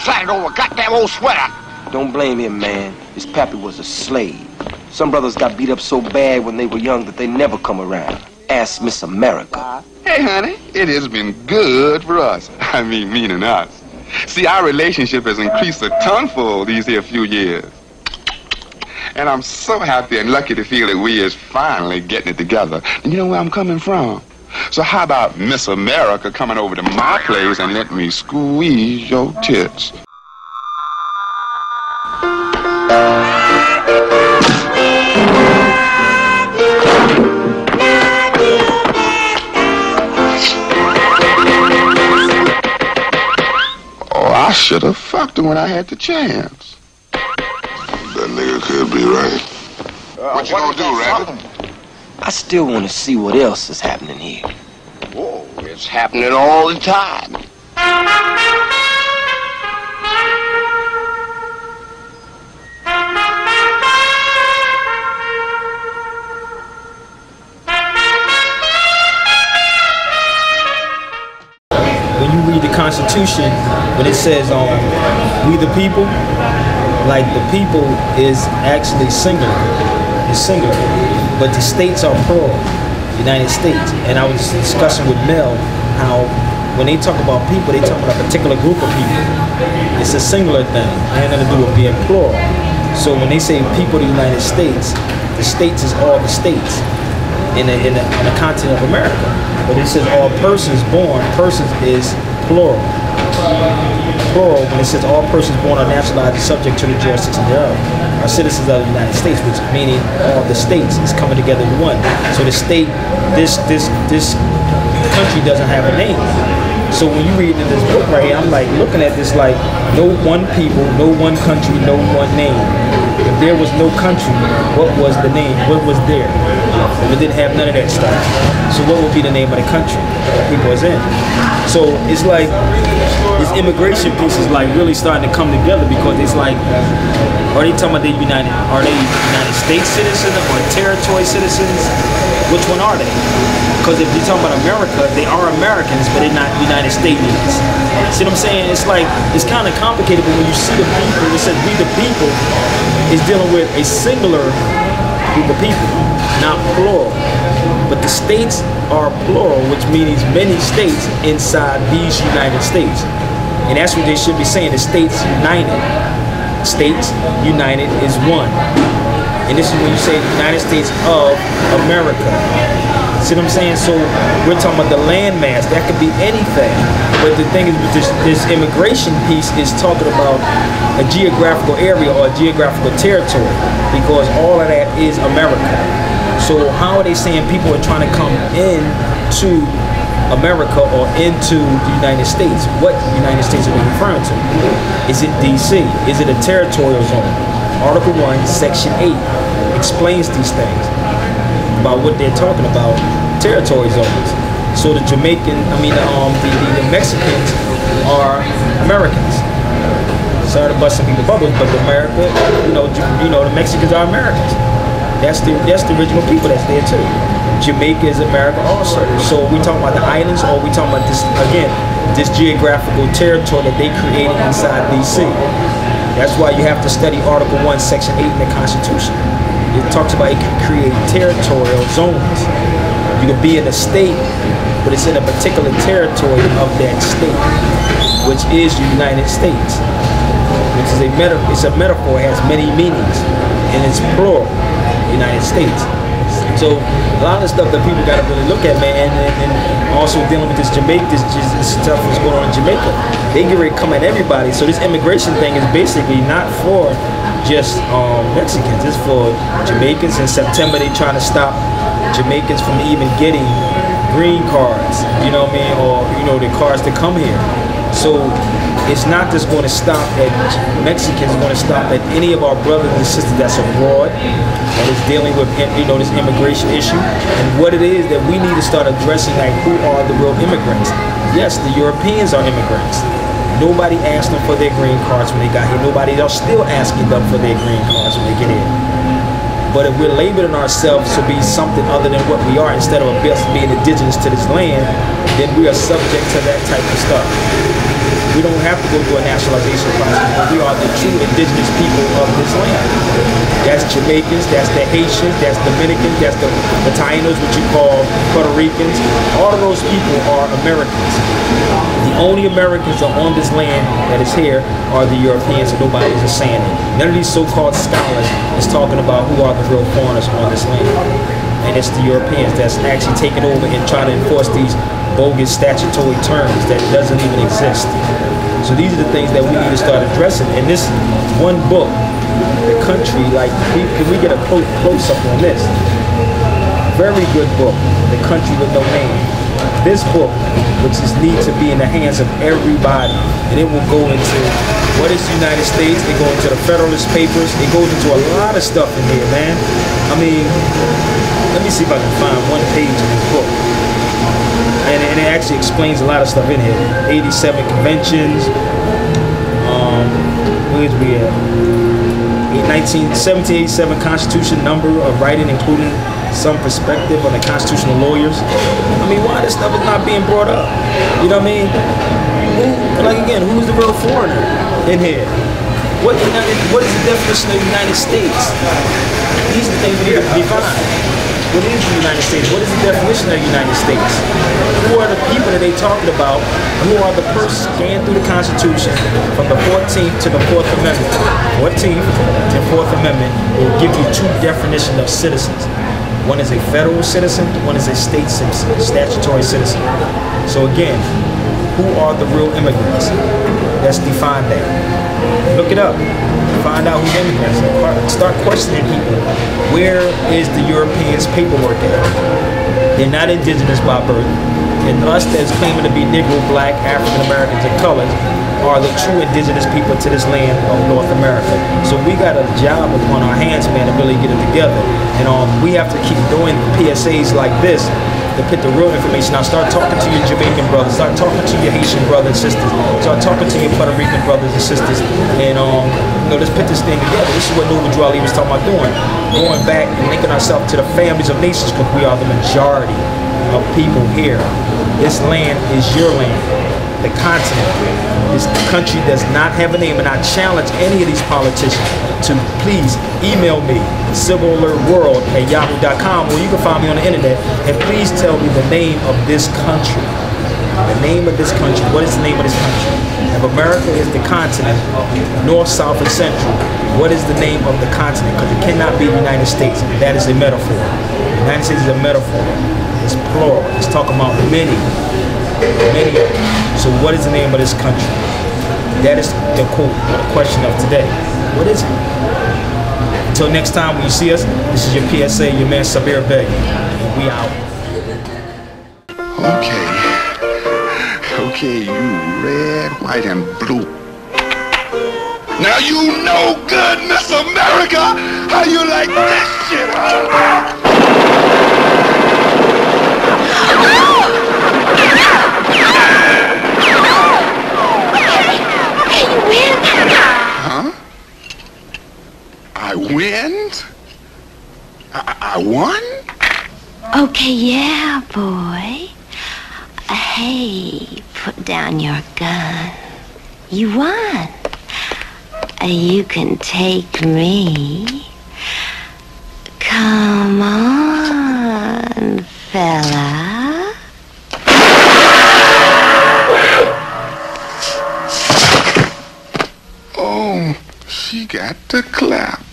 excited over a goddamn old sweater. Don't blame him, man. His pappy was a slave. Some brothers got beat up so bad when they were young that they never come around. Ask Miss America. Hey, honey, it has been good for us. I mean, meaning us. See, our relationship has increased a tonfold these here few years. And I'm so happy and lucky to feel that we is finally getting it together. And you know where I'm coming from? So how about Miss America coming over to my place and let me squeeze your tits? Oh, I should have fucked her when I had the chance. That nigga could be right. What you gonna do, Rabbit? I still want to see what else is happening here. Whoa, it's happening all the time. When you read the Constitution, when it says we the people, like the people is actually singular. It's singular. But the states are plural, United States. And I was discussing with Mel how when they talk about people, they talk about a particular group of people. It's a singular thing. It has nothing to do with being plural. So when they say people of the United States, the states is all the states on the continent of America. But it says all persons born, persons is plural. Plural, when it says all persons born are naturalized and subject to the jurisdiction thereof, are citizens of the United States, which meaning all the states is coming together in one. So the state, this country doesn't have a name. So when you read this book right here, I'm like looking at this like no one people, no one country, no one name. If there was no country, what was the name? What was there? If it didn't have none of that stuff. So what would be the name of the country that people is in? So it's like this immigration piece is like really starting to come together because it's like, are they talking about are they United States citizens or territory citizens? Which one are they? Because if you're talking about America, they are Americans, but they're not United Statesians. See what I'm saying? It's like, it's kind of complicated, but when you see the people, it says we the people, is dealing with a singular group of people, not plural. But the states are plural, which means many states inside these United States. And that's what they should be saying, the states united. States united is one. And this is when you say the United States of America. See what I'm saying? So we're talking about the landmass. That could be anything. But the thing is with this immigration piece is talking about a geographical area or a geographical territory because all of that is America. So how are they saying people are trying to come in to America or into the United States? What United States are they referring to? Is it DC? Is it a territorial zone? Article 1, Section 8 explains these things about what they're talking about, territory zones. So the the Mexicans are Americans. Sorry to bust some people's bubbles, but America, the Mexicans are Americans. That's the original people that's there too. Jamaica is America also. So we talking about the islands, or we talking about this again, this geographical territory that they created inside DC. That's why you have to study Article 1, Section 8 in the Constitution. It talks about it can create territorial zones. You can be in a state, but it's in a particular territory of that state, which is the United States. Which is it's a metaphor, it has many meanings, and it's plural, United States. So a lot of the stuff that people got to really look at, man, and also dealing with this Jamaica, this stuff that's going on in Jamaica, they get ready to come at everybody. So this immigration thing is basically not for just Mexicans, it's for Jamaicans. In September, they trying to stop Jamaicans from even getting green cards, you know what I mean, or the cards to come here. So it's not just going to stop at Mexicans, it's going to stop at any of our brothers and sisters that's abroad that is dealing with this immigration issue. And what it is that we need to start addressing, like, who are the real immigrants? Yes, the Europeans are immigrants. Nobody asked them for their green cards when they got here. Nobody else still asking them for their green cards when they get here. But if we're labeling ourselves to be something other than what we are, instead of us being indigenous to this land, then we are subject to that type of stuff. We don't have to go through a nationalization process, but we are the true indigenous people of this land. That's Jamaicans, that's the Haitians, that's Dominicans, that's the Tainos, which you call Puerto Ricans. All of those people are Americans. The only Americans that are on this land that is here are the Europeans, and nobody is saying it. None of these so-called scholars is talking about who are the real foreigners on this land. And it's the Europeans that's actually taking over and trying to enforce these bogus statutory terms that doesn't even exist. So these are the things that we need to start addressing. And this one book, The Country, like, can we get a close-up on this? Very good book, The Country with No Name. This book, which needs to be in the hands of everybody, and it will go into what is the United States, it goes into the Federalist Papers, it goes into a lot of stuff in here, man. I mean, let me see if I can find one page in this book. And it actually explains a lot of stuff in here. 87 conventions, where's we at? 1787 Constitution, number of writing, including some perspective on the constitutional lawyers. I mean, why this stuff is not being brought up? You know what I mean? Who's the real foreigner in here? What is the definition of the United States? These are the things we need to define. What is the United States? What is the definition of the United States? Who are the people that they talking about? Who are the persons? Scan through the Constitution from the 14th to the 4th Amendment. 14th to 4th Amendment will give you two definitions of citizens. One is a federal citizen, one is a state citizen, statutory citizen. So again, who are the real immigrants? Let's define that. Look it up. Find out who immigrants are. Start questioning people. Where is the Europeans' paperwork at? They're not indigenous by birth. And us that's claiming to be Negro, Black, African Americans, and colors are the true indigenous people to this land of North America. So we got a job upon our hands, man, to really get it together. And we have to keep doing PSAs like this to put the real information out. Start talking to your Jamaican brothers. Start talking to your Haitian brothers and sisters. Start talking to your Puerto Rican brothers and sisters. And let's put this thing together. This is what Noble Drew Ali was talking about doing. Going back and linking ourselves to the families of nations, because we are the majority of people here. This land is your land. The continent. This country does not have a name, and I challenge any of these politicians to please email me, civalalertworld@yahoo.com, or you can find me on the internet, and please tell me the name of this country. The name of this country. What is the name of this country? If America is the continent, north, south, and central, what is the name of the continent? Because it cannot be the United States. That is a metaphor. The United States is a metaphor. It's plural. It's talking about many. Many of them. So what is the name of this country? That is the quote, the question of today. What is it? Until next time when you see us, this is your PSA, your man Sabir Beg. We out. Okay, you red, white, and blue. Now you know good, Miss America, how you like this shit, huh? Huh? I win? I won? Okay, yeah, boy. Hey, put down your gun. You won. You can take me. Come on, fella. Oh, she got to clap.